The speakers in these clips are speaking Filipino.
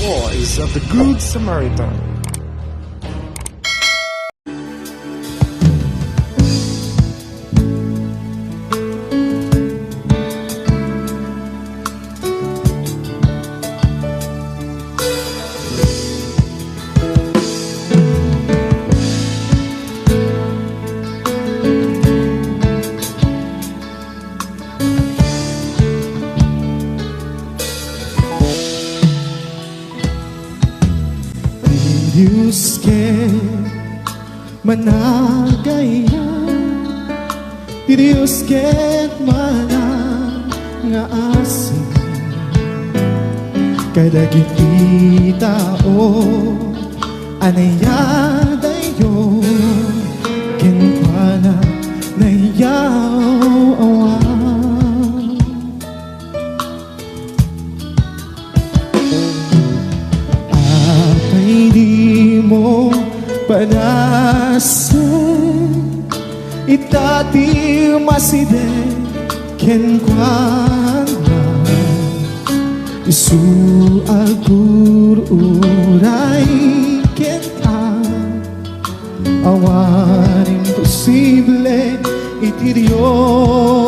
voice of the Good Samaritan. Diyos ken managaya, Diyos ken manangaasing, kada kita o anayadayo, ken pana nayaw awa. Mo panasan itati maside ken kuana isu agur uray ken awan imposible iti Diyos.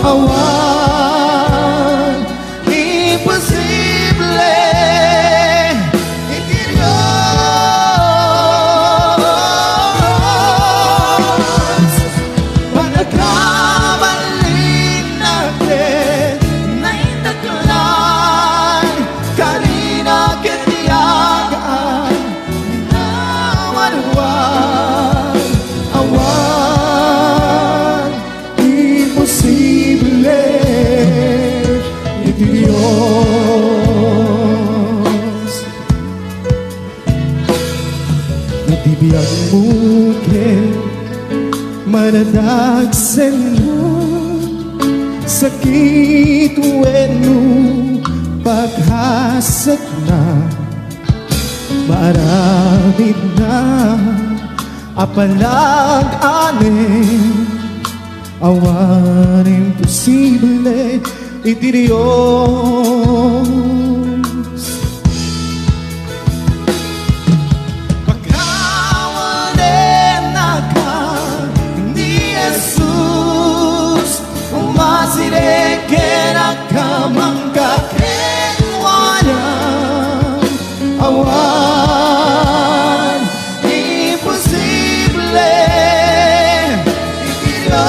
Awan imposible iti Diyos. Panagkamalin natin na indaklan kanina ketiyagaan na maluwag. Awan imposible iti Diyos. Natibiyang mukin manadagsen mo sakit wenu paghasat na maramid na apalag-anin awan imposible iti Diyos. Pagkawalan na ka ni Jesus, umasire kinakamang kakekwanan awan imposible iti Diyos.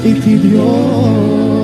ipidiyor.